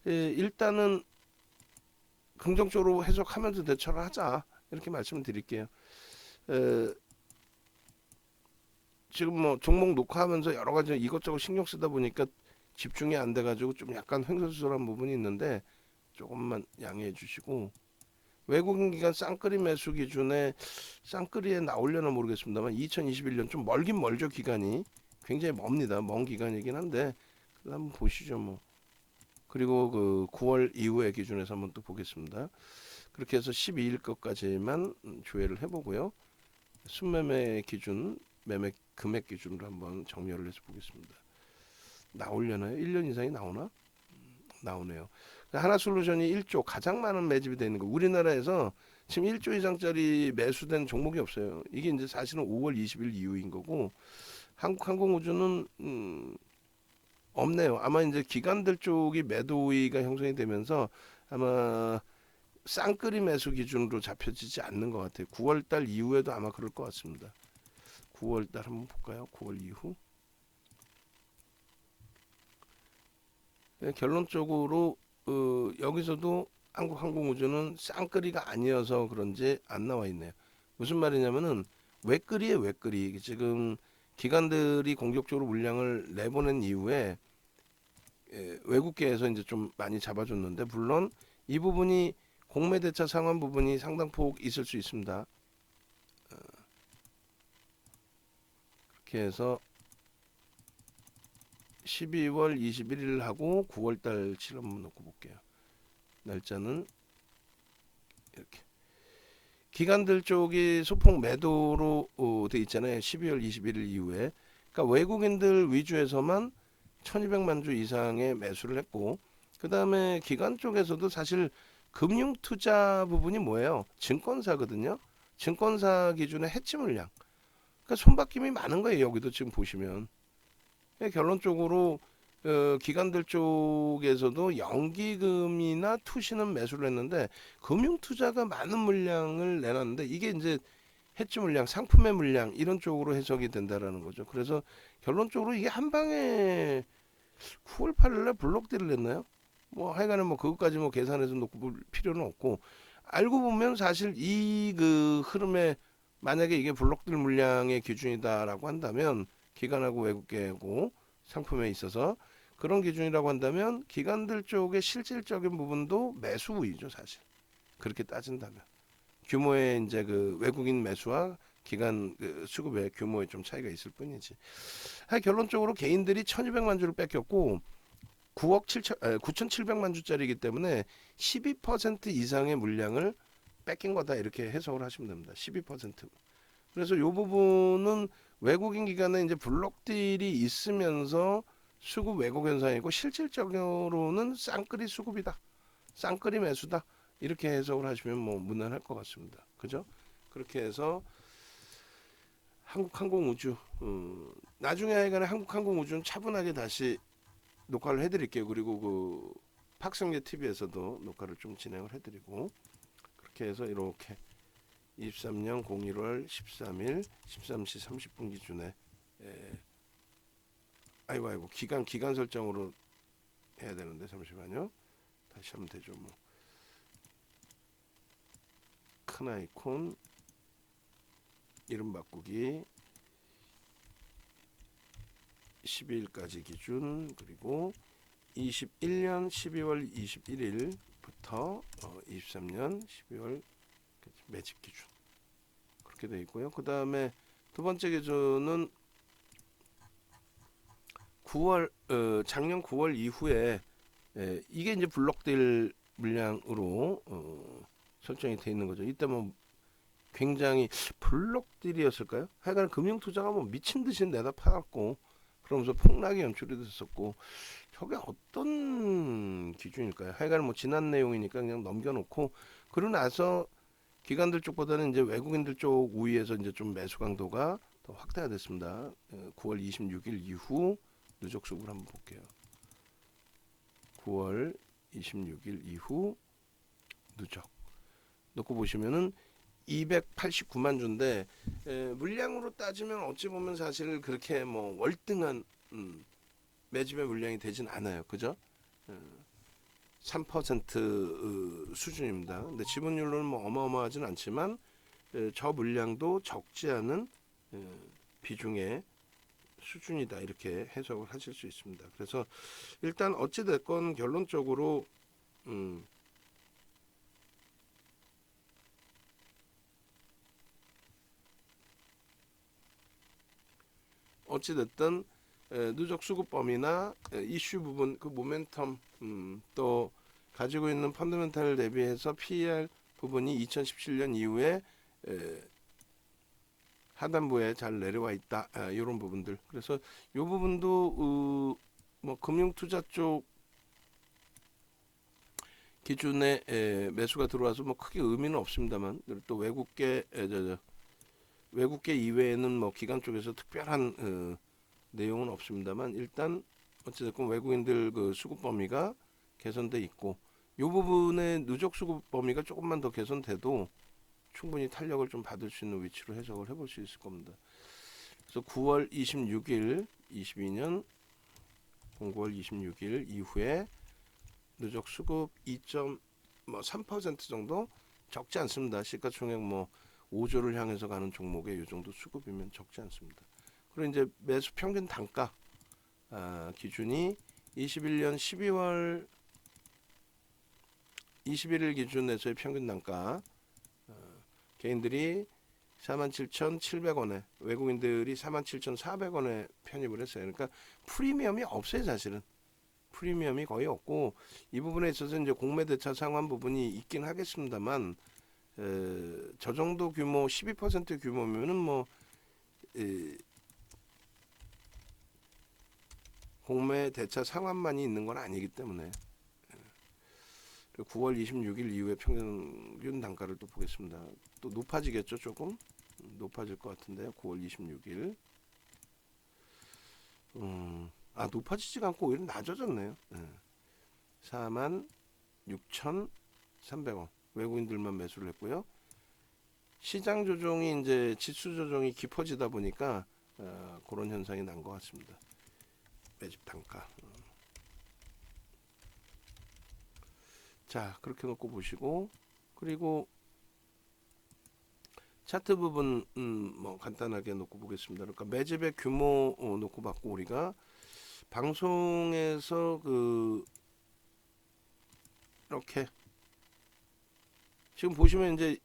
Speaker 1: 일단은 긍정적으로 해석하면서 대처를 하자, 이렇게 말씀을 드릴게요. 지금 뭐 종목 녹화하면서 여러 가지 이것저것 신경 쓰다 보니까 집중이 안 돼가지고 좀 약간 횡설수설한 부분이 있는데 조금만 양해해 주시고, 외국인 기관 쌍끌이 매수 기준에 쌍끌이에 나오려나 모르겠습니다만 2021년 좀 멀긴 멀죠. 기간이 굉장히 멉니다. 먼 기간이긴 한데 한번 보시죠 뭐. 그리고 그 9월 이후의 기준에서 한번 또 보겠습니다. 그렇게 해서 12일 것까지만 조회를 해보고요. 순매매 기준, 매매 금액 기준으로 한번 정렬을 해서 보겠습니다. 나오려나요? 1년 이상이 나오나? 나오네요. 하나솔루션이 1조, 가장 많은 매집이 되는 거. 우리나라에서 지금 1조 이상짜리 매수된 종목이 없어요. 이게 이제 사실은 5월 20일 이후인 거고, 한국항공우주는 없네요. 아마 이제 기관들 쪽이 매도위가 형성이 되면서 아마 쌍끌이 매수 기준으로 잡혀지지 않는 것 같아요. 9월달 이후에도 아마 그럴 것 같습니다. 9월달 한번 볼까요? 9월 이후. 결론적으로 여기서도 한국항공우주는 쌍끌이가 아니어서 그런지 안 나와 있네요. 무슨 말이냐면은 외끌이에 외끌이. 지금 기관들이 공격적으로 물량을 내보낸 이후에 외국계에서 이제 좀 많이 잡아줬는데, 물론 이 부분이 공매대차 상환 부분이 상당폭 있을 수 있습니다. 그렇게 해서 12월 21일 하고 9월달 칠 한번 놓고 볼게요. 날짜는 이렇게. 기관들 쪽이 소폭 매도로 돼 있잖아요. 12월 21일 이후에. 그러니까 외국인들 위주에서만 1200만 주 이상의 매수를 했고, 그 다음에 기관 쪽에서도 사실 금융투자 부분이 뭐예요? 증권사거든요. 증권사 기준의 해치 물량. 그러니까 손바뀜이 많은 거예요. 여기도 지금 보시면. 결론적으로 기관들 쪽에서도 연기금이나 투시는 매수를 했는데 금융투자가 많은 물량을 내놨는데, 이게 이제 해지 물량, 상품의 물량 이런 쪽으로 해석이 된다라는 거죠. 그래서 결론적으로 이게 한 방에 9월 8일 날 블록딜을 냈나요? 뭐 하여간에 뭐 그것까지 뭐 계산해서 놓고 볼 필요는 없고, 알고 보면 사실 이 그 흐름에 만약에 이게 블록딜 물량의 기준이다라고 한다면, 기관하고 외국계고 상품에 있어서 그런 기준이라고 한다면 기관들 쪽의 실질적인 부분도 매수 우위죠 사실. 그렇게 따진다면 규모의 이제 그 외국인 매수와 기관 그 수급의 규모에 좀 차이가 있을 뿐이지. 결론적으로 개인들이 1,200만 주를 뺏겼고 9억 7천 9,700만 주짜리이기 때문에 12% 이상의 물량을 뺏긴 거다 이렇게 해석을 하시면 됩니다. 12%. 그래서 이 부분은 외국인 기관에 이제 블록딜이 있으면서 수급 왜곡 현상이고, 실질적으로는 쌍끌이 수급이다, 쌍끌이 매수다 이렇게 해석을 하시면 뭐 무난할 것 같습니다. 그죠? 그렇게 해서 한국항공우주 나중에 하여간에 한국항공우주는 차분하게 다시 녹화를 해드릴게요. 그리고 그 박성재 TV에서도 녹화를 좀 진행을 해드리고, 그렇게 해서 이렇게 23년 01월 13일 13시 30분 기준에 아이고 기간 설정으로 해야 되는데 잠시만요. 다시 하면 되죠. 뭐 큰 아이콘 이름 바꾸기 12일까지 기준, 그리고 21년 12월 21일부터 23년 12월 매집 기준 그렇게 되어 있고요. 그 다음에 두 번째 기준은 9월 작년 9월 이후에 이게 이제 블록딜 물량으로 설정이 되어 있는 거죠. 이때 뭐 굉장히 블록딜이었을까요? 하여간 금융투자가 뭐 미친 듯이 내다 팔았고, 그러면서 폭락이 연출이 됐었고, 저게 어떤 기준일까요? 하여간 뭐 지난 내용이니까 그냥 넘겨놓고, 그러고 나서 기관들 쪽보다는 이제 외국인들 쪽 우위에서 이제 좀 매수 강도가 더 확대가 됐습니다. 9월 26일 이후 누적 수급을 한번 볼게요. 9월 26일 이후 누적 놓고 보시면은 289만 주인데, 물량으로 따지면 어찌 보면 사실 그렇게 뭐 월등한 매집의 물량이 되진 않아요. 그죠? 3% 수준입니다. 근데 지분율로는 뭐 어마어마하진 않지만 저 물량도 적지 않은 비중의 수준이다 이렇게 해석을 하실 수 있습니다. 그래서 일단 어찌 됐건 결론적으로 어찌 됐든 누적 수급 범위나 이슈 부분 그 모멘텀 또 가지고 있는 펀더멘탈 대비해서 PER 부분이 2017년 이후에 하단부에 잘 내려와 있다, 이런 부분들. 그래서 이 부분도 뭐 금융투자 쪽 기준에 매수가 들어와서 뭐 크게 의미는 없습니다만, 또 외국계 이외에는 뭐 기관 쪽에서 특별한 내용은 없습니다만, 일단 어찌됐건 외국인들 그 수급 범위가 개선돼 있고, 이 부분의 누적 수급 범위가 조금만 더 개선돼도 충분히 탄력을 좀 받을 수 있는 위치로 해석을 해볼 수 있을 겁니다. 그래서 9월 26일 22년 9월 26일 이후에 누적 수급 2.3% 정도 적지 않습니다. 시가총액 뭐 5조를 향해서 가는 종목의 이 정도 수급이면 적지 않습니다. 그리고 이제 매수 평균 단가 기준이 21년 12월 21일 기준에서의 평균 단가, 개인들이 47,700원에 외국인들이 47,400원에 편입을 했어요. 그러니까 프리미엄이 없어요. 사실은 프리미엄이 거의 없고, 이 부분에 있어서 이제 공매대차 상환 부분이 있긴 하겠습니다만, 저 정도 규모 12% 규모면은 뭐 공매대차 상환만이 있는 건 아니기 때문에. 9월 26일 이후에 평균 단가를 또 보겠습니다. 또 높아지겠죠. 조금 높아질 것 같은데요. 9월 26일 높아지지가 않고 오히려 낮아졌네요. 46,300원 외국인들만 매수를 했고요. 시장 조정이 이제 지수 조정이 깊어지다 보니까 그런 현상이 난 것 같습니다. 매집 단가. 자, 그렇게 놓고 보시고, 그리고 차트 부분 뭐 간단하게 놓고 보겠습니다. 그러니까 매집의 규모 놓고 봤고, 우리가 방송에서 이렇게 지금 보시면 이제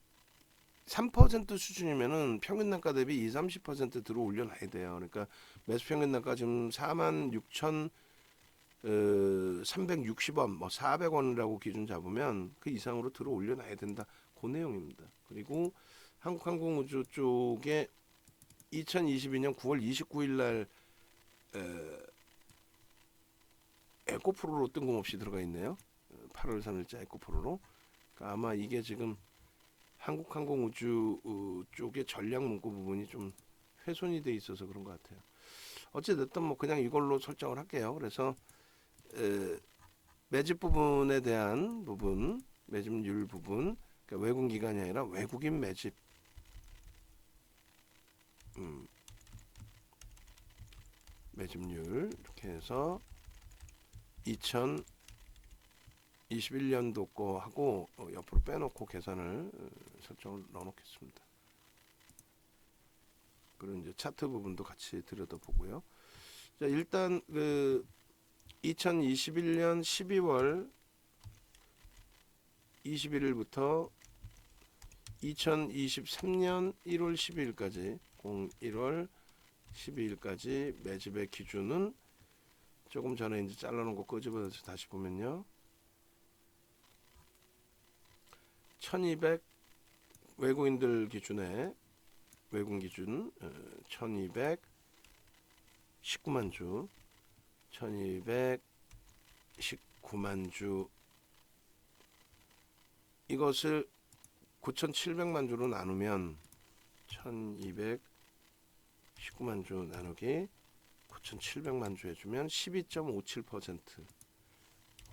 Speaker 1: 3% 수준이면은 평균 단가 대비 20-30% 들어 올려놔야 돼요. 그러니까 매수 평균 단가 지금 46,360원, 뭐 400원이라고 기준 잡으면 그 이상으로 들어 올려놔야 된다. 그 내용입니다. 그리고 한국항공우주 쪽에 2022년 9월 29일 날 에코프로로 뜬금없이 들어가 있네요. 8월 3일자 에코프로로. 그러니까 아마 이게 지금 한국항공우주 쪽의 전략 문구 부분이 좀 훼손이 돼 있어서 그런 것 같아요. 어찌됐든 뭐 그냥 이걸로 설정을 할게요. 그래서 매집 부분에 대한 부분, 매집률 부분, 그러니까 외국 기관이 아니라 외국인 매집, 매집률 이렇게 해서 2021년도 거 하고 옆으로 빼놓고 계산을 설정을 넣어놓겠습니다. 그리고 이제 차트 부분도 같이 들여다보고요. 자, 일단 2021년 12월 21일부터 2023년 1월 12일까지 01월 12일까지 매집의 기준은 조금 전에 이제 잘라놓은 거 끄집어서 다시 보면요. 1200 외국인들 기준에 외국 기준 1219만 주 1219만 주 이것을 9,700만 주로 나누면 1219만 주 나누기 9,700만 주 해주면 12.57%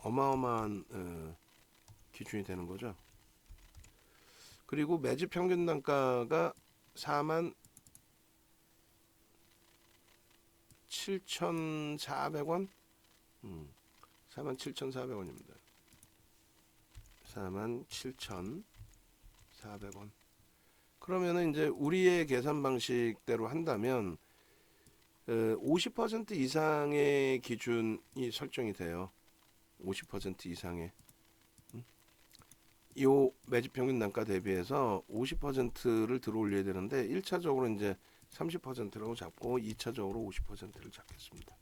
Speaker 1: 어마어마한 기준이 되는 거죠. 그리고 매집 평균 단가가 47,400원 47,400원입니다. 47,400원. 그러면은 이제 우리의 계산 방식대로 한다면 50% 이상의 기준이 설정이 돼요. 50% 이상의 요 매집 평균 단가 대비해서 50%를 들어 올려야 되는데 1차적으로 이제 30%라고 잡고 2차적으로 50%를 잡겠습니다.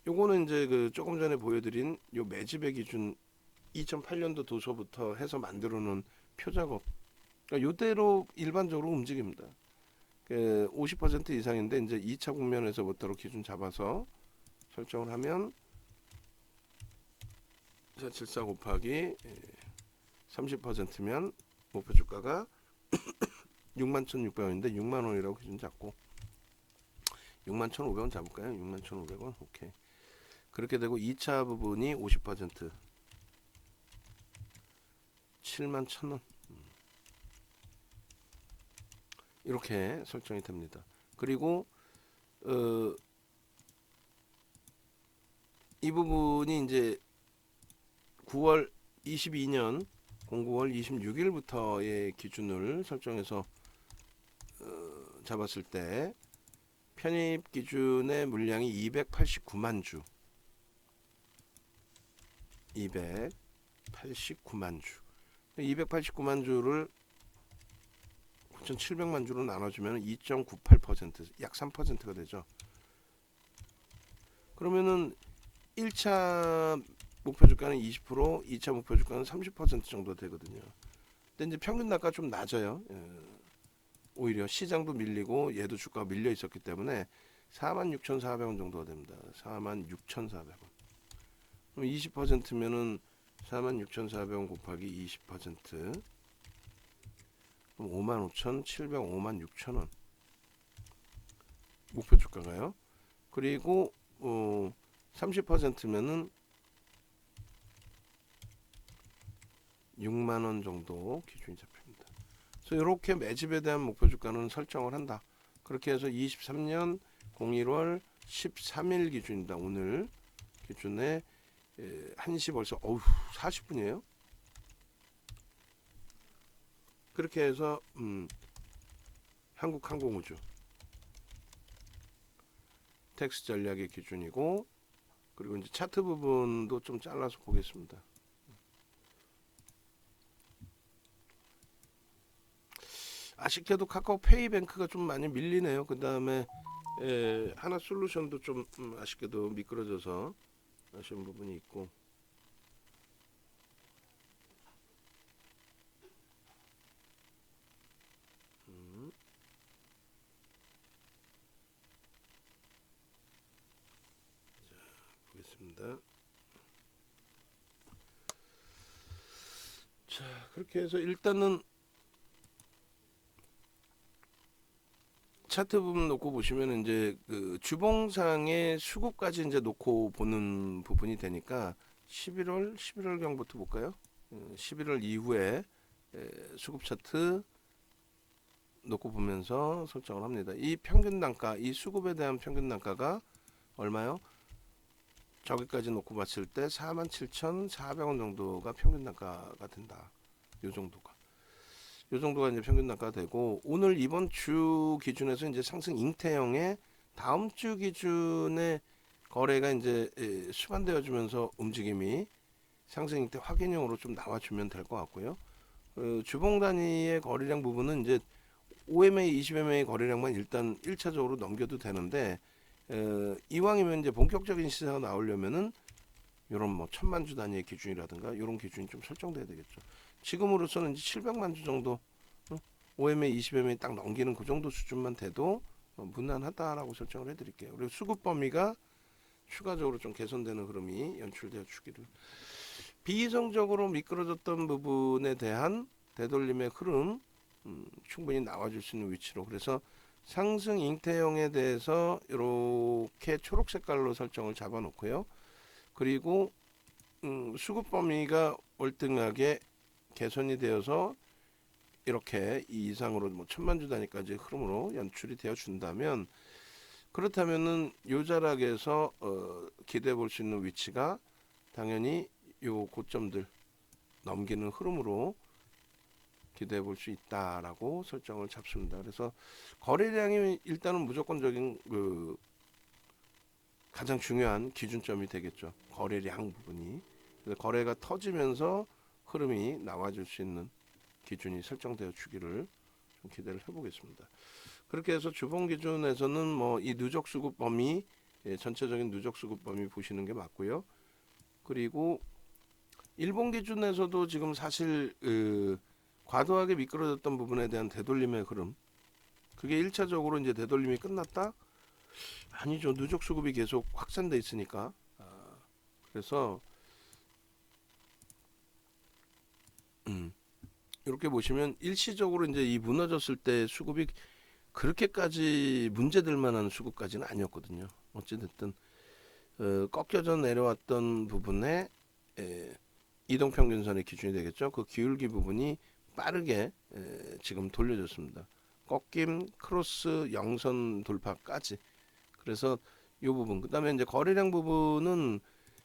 Speaker 1: 요거는 이제 조금 전에 보여드린 요 매집의 기준 2008년도 도서부터 해서 만들어 놓은 표 작업. 그러니까 요대로 일반적으로 움직입니다. 50% 이상인데 이제 2차 국면에서부터 기준 잡아서 설정을 하면 474 곱하기 30%면 목표 주가가 61,600원인데 6만원이라고 기준 잡고 61,500원 잡을까요? 61,500원 오케이. 그렇게 되고 2차 부분이 50% 71,000원 이렇게 설정이 됩니다. 그리고 이 부분이 이제 9월 22년 09월 26일부터의 기준을 설정해서 잡았을 때 편입 기준의 물량이 289만 주 289만 주 289만 주를 9,700만 주로 나눠주면 2.98%약 3%가 되죠. 그러면은 1차 목표 주가는 20%, 2차 목표 주가는 30% 정도 되거든요. 근데 이제 평균 단가가 좀 낮아요. 오히려 시장도 밀리고 얘도 주가가 밀려 있었기 때문에 46,400원 정도가 됩니다. 46,400원. 그럼 20%면은 46,400원 곱하기 20% 그럼 55,700원, 56,000원 목표 주가가요. 그리고 30%면은 6만원 정도 기준이 잡힙니다. 그래서 이렇게 매집에 대한 목표 주가는 설정을 한다. 그렇게 해서 23년 01월 13일 기준이다. 오늘 기준에 1시 벌써 40분이에요. 그렇게 해서 한국항공우주 텍스 전략의 기준이고, 그리고 이제 차트 부분도 좀 잘라서 보겠습니다. 아쉽게도 카카오페이뱅크가 좀 많이 밀리네요. 그 다음에 하나솔루션도 좀 아쉽게도 미끄러져서 아쉬운 부분이 있고, 보겠습니다. 자, 그렇게 해서 일단은 차트 부분 놓고 보시면 이제 그 주봉상의 수급까지 이제 놓고 보는 부분이 되니까 11월경부터 볼까요? 11월 이후에 수급 차트 놓고 보면서 설정을 합니다. 이 평균 단가, 이 수급에 대한 평균 단가가 얼마요? 저기까지 놓고 봤을 때 47,400원 정도가 평균 단가가 된다. 요 정도가. 요 정도가 이제 평균 단가가 되고, 오늘 이번 주 기준에서 이제 상승 잉태형의 다음 주 기준의 거래가 이제 수반되어 주면서 움직임이 상승 잉태 확인형으로 좀 나와주면 될 것 같고요. 주봉 단위의 거래량 부분은 이제 5MA, 20MA 거래량만 일단 1차적으로 넘겨도 되는데, 이왕이면 이제 본격적인 시세가 나오려면은 이런 뭐 1000만 주 단위의 기준이라든가 이런 기준이 좀 설정돼야 되겠죠. 지금으로서는 이제 700만 주 정도, OMA, 20MA 딱 넘기는 그 정도 수준만 돼도 무난하다라고 설정을 해드릴게요. 그리고 수급 범위가 추가적으로 좀 개선되는 흐름이 연출되어 주기를. 비이성적으로 미끄러졌던 부분에 대한 되돌림의 흐름 충분히 나와줄 수 있는 위치로, 그래서 상승 잉태형에 대해서 이렇게 초록 색깔로 설정을 잡아 놓고요. 그리고 수급 범위가 월등하게 개선이 되어서 이렇게 이 이상으로 뭐 1000만 주 단위까지 흐름으로 연출이 되어 준다면, 그렇다면은 요 자락에서 기대해 볼 수 있는 위치가 당연히 요 고점들 넘기는 흐름으로 기대해 볼 수 있다라고 설정을 잡습니다. 그래서 거래량이 일단은 무조건적인 그 가장 중요한 기준점이 되겠죠. 거래량 부분이. 그래서 거래가 터지면서 흐름이 나와줄 수 있는 기준이 설정되어 주기를 좀 기대를 해보겠습니다. 그렇게 해서 주봉 기준에서는 뭐 이 누적 수급 범위, 전체적인 누적 수급 범위 보시는 게 맞고요. 그리고 일본 기준에서도 지금 사실 과도하게 미끄러졌던 부분에 대한 되돌림의 흐름, 그게 1차적으로 이제 되돌림이 끝났다? 아니죠. 누적 수급이 계속 확산돼 있으니까. 그래서 이렇게 보시면 일시적으로 이제 이 무너졌을 때 수급이 그렇게까지 문제될 만한 수급까지는 아니었거든요. 어찌됐든 꺾여져 내려왔던 부분에 이동평균선의 기준이 되겠죠. 그 기울기 부분이 빠르게 지금 돌려졌습니다. 꺾임, 크로스, 영선 돌파까지. 그래서 이 부분, 그 다음에 이제 거래량 부분은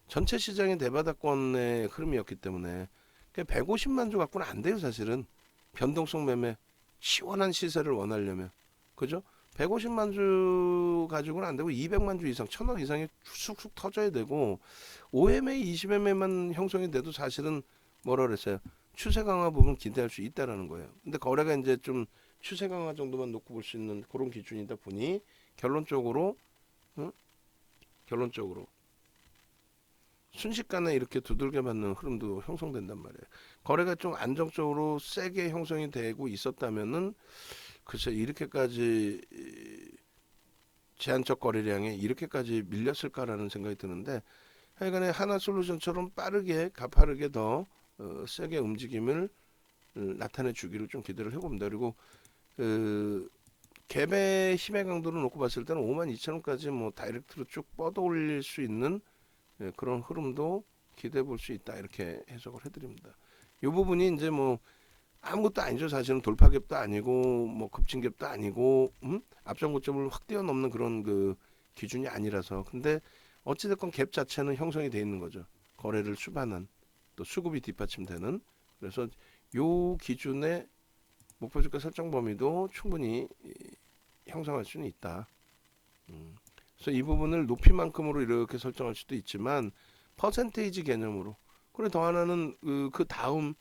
Speaker 1: 전체 시장의 대바닥권의 흐름이었기 때문에 150만 주 갖고는 안 돼요. 사실은 변동성 매매, 시원한 시세를 원하려면, 그죠? 150만 주 가지고는 안 되고 200만 주 이상, 1000억 이상이 쑥쑥 터져야 되고, 5MA, 20MA만 형성이 돼도 사실은 뭐라 그랬어요? 추세 강화 부분 기대할 수 있다라는 거예요. 근데 거래가 이제 좀 추세 강화 정도만 놓고 볼 수 있는 그런 기준이다 보니 결론적으로 결론적으로 순식간에 이렇게 두들겨 맞는 흐름도 형성된단 말이에요. 거래가 좀 안정적으로 세게 형성이 되고 있었다면은 글쎄 이렇게까지 제한적 거래량에 이렇게까지 밀렸을까라는 생각이 드는데, 하여간에 하나솔루션처럼 빠르게 가파르게 더 세게 움직임을 나타내 주기를 좀 기대를 해봅니다. 그리고 갭의 힘의 강도를 놓고 봤을 때는 52,000원까지 뭐 다이렉트로 쭉 뻗어 올릴 수 있는 그런 흐름도 기대해 볼 수 있다, 이렇게 해석을 해드립니다. 이 부분이 이제 뭐 아무것도 아니죠. 사실은 돌파갭도 아니고 뭐 급진갭도 아니고 앞전 고점을 확 뛰어넘는 그런 그 기준이 아니라서. 근데 어찌됐건 갭 자체는 형성이 돼 있는 거죠. 거래를 수반한 또 수급이 뒷받침되는. 그래서 요 기준의 목표주가 설정 범위도 충분히 형성할 수는 있다. 그래서 이 부분을 높이만큼으로 이렇게 설정할 수도 있지만 퍼센테이지 개념으로. 그래 더 하나는 그 다음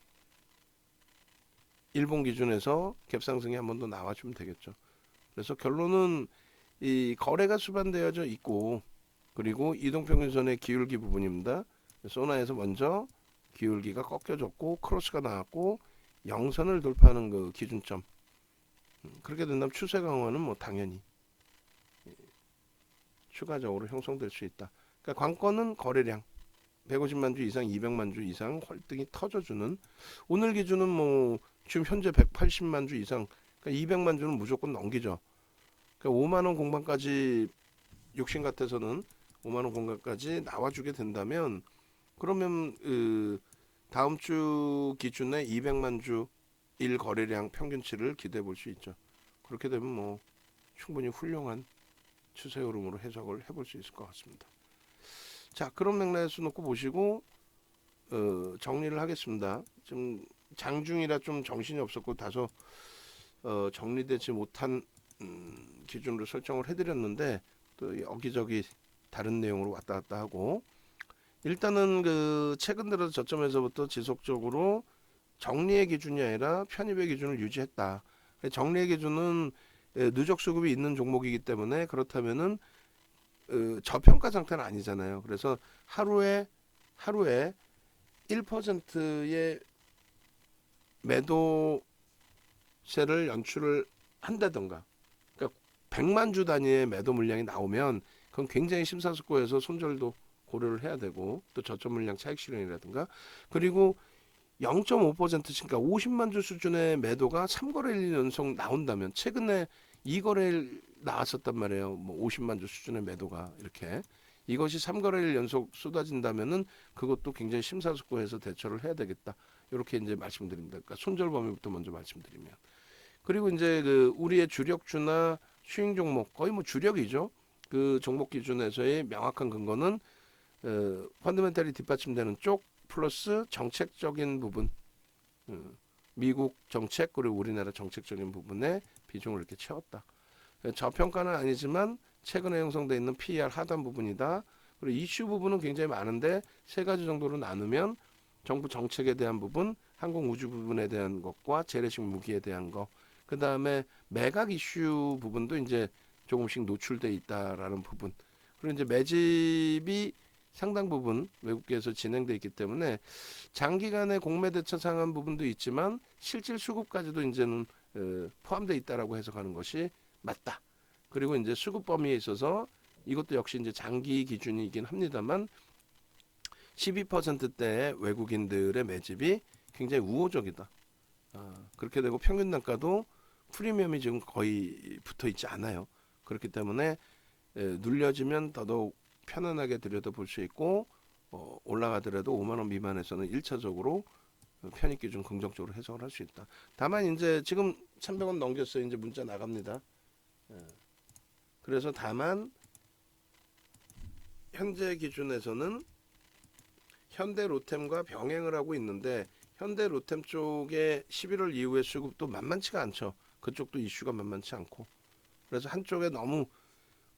Speaker 1: 일본 기준에서 갭 상승이 한 번 더 나와주면 되겠죠. 그래서 결론은 이 거래가 수반되어져 있고 그리고 이동평균선의 기울기 부분입니다. 소나에서 먼저 기울기가 꺾여졌고 크로스가 나왔고 영선을 돌파하는 그 기준점. 그렇게 된다면 추세 강화는 뭐 당연히 추가적으로 형성될 수 있다. 그러니까 관건은 거래량 150만 주 이상, 200만 주 이상 활등이 터져주는. 오늘 기준은 뭐 지금 현재 180만 주 이상, 그러니까 200만 주는 무조건 넘기죠. 그러니까 5만 원 공방까지 욕심 같아서는 5만 원 공방까지 나와주게 된다면 그러면 다음 주 기준에 200만 주 일 거래량 평균치를 기대해 볼 수 있죠. 그렇게 되면 뭐 충분히 훌륭한 추세 흐름으로 해석을 해볼 수 있을 것 같습니다. 자, 그런 맥락에서 놓고 보시고 정리를 하겠습니다. 좀 장중이라 좀 정신이 없었고 다소 정리되지 못한 기준으로 설정을 해드렸는데 또 여기저기 다른 내용으로 왔다 갔다 하고 일단은 그 최근 들어서 저점에서부터 지속적으로 정리의 기준이 아니라 편입의 기준을 유지했다. 정리의 기준은 누적 수급이 있는 종목이기 때문에 그렇다면은 저평가 상태는 아니잖아요. 그래서 하루에 1%의 매도세를 연출을 한다던가, 그러니까 100만 주 단위의 매도 물량이 나오면 그건 굉장히 심사숙고해서 손절도 고려를 해야 되고 또 저점 물량 차익 실현이라든가 그리고 0.5% 그러니까 50만 주 수준의 매도가 3거래일 연속 나온다면 최근에 2거래일 나왔었단 말이에요. 뭐 50만 주 수준의 매도가 이렇게 이것이 3거래일 연속 쏟아진다면은 그것도 굉장히 심사숙고해서 대처를 해야 되겠다. 이렇게 이제 말씀드립니다. 그러니까 손절 범위부터 먼저 말씀드리면 그리고 이제 그 우리의 주력주나 수익 종목 거의 뭐 주력이죠. 그 종목 기준에서의 명확한 근거는 펀더멘탈이 뒷받침되는 쪽 플러스 정책적인 부분, 미국 정책 그리고 우리나라 정책적인 부분에 비중을 이렇게 채웠다. 저평가는 아니지만 최근에 형성되어 있는 PER 하단 부분이다. 그리고 이슈 부분은 굉장히 많은데 세 가지 정도로 나누면 정부 정책에 대한 부분, 항공우주 부분에 대한 것과 재래식 무기에 대한 것, 그 다음에 매각 이슈 부분도 이제 조금씩 노출돼 있다라는 부분. 그리고 이제 매집이 상당 부분 외국계에서 진행돼 있기 때문에 장기간의 공매 대처 상한 부분도 있지만 실질 수급까지도 이제는 포함되어 있다라고 해석하는 것이 맞다. 그리고 이제 수급 범위에 있어서 이것도 역시 이제 장기 기준이긴 합니다만 12%대의 외국인들의 매집이 굉장히 우호적이다. 그렇게 되고 평균 단가도 프리미엄이 지금 거의 붙어 있지 않아요. 그렇기 때문에 눌려지면 더더욱 편안하게 들여다볼 수 있고 올라가더라도 5만 원 미만에서는 1차적으로 편입 기준 긍정적으로 해석을 할 수 있다. 다만 이제 지금 300원 넘겼어요. 이제 문자 나갑니다. 그래서 다만 현재 기준에서는 현대 로템과 병행을 하고 있는데 현대 로템 쪽에 11월 이후의 수급도 만만치가 않죠. 그쪽도 이슈가 만만치 않고 그래서 한쪽에 너무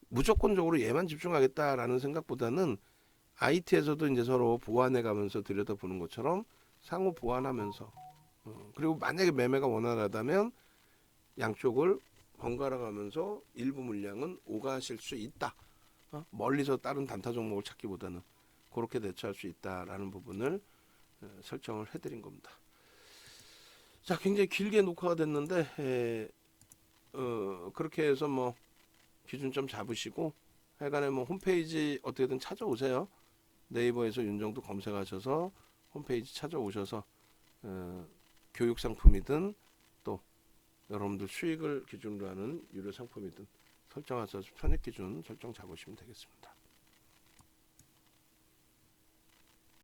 Speaker 1: 무조건적으로 얘만 집중하겠다라는 생각보다는 IT에서도 이제 서로 보완해 가면서 들여다보는 것처럼 상호 보완하면서 그리고 만약에 매매가 원활하다면 양쪽을 번갈아 가면서 일부 물량은 오가실 수 있다. 멀리서 다른 단타 종목을 찾기보다는 그렇게 대처할 수 있다라는 부분을 설정을 해드린 겁니다. 자, 굉장히 길게 녹화가 됐는데 그렇게 해서 뭐 기준점 잡으시고 하여간에 뭐 홈페이지 어떻게든 찾아오세요. 네이버에서 윤정도 검색하셔서 홈페이지 찾아오셔서 교육 상품이든 또 여러분들 수익을 기준으로 하는 유료 상품이든 설정하셔서 편입 기준 설정 잡으시면 되겠습니다.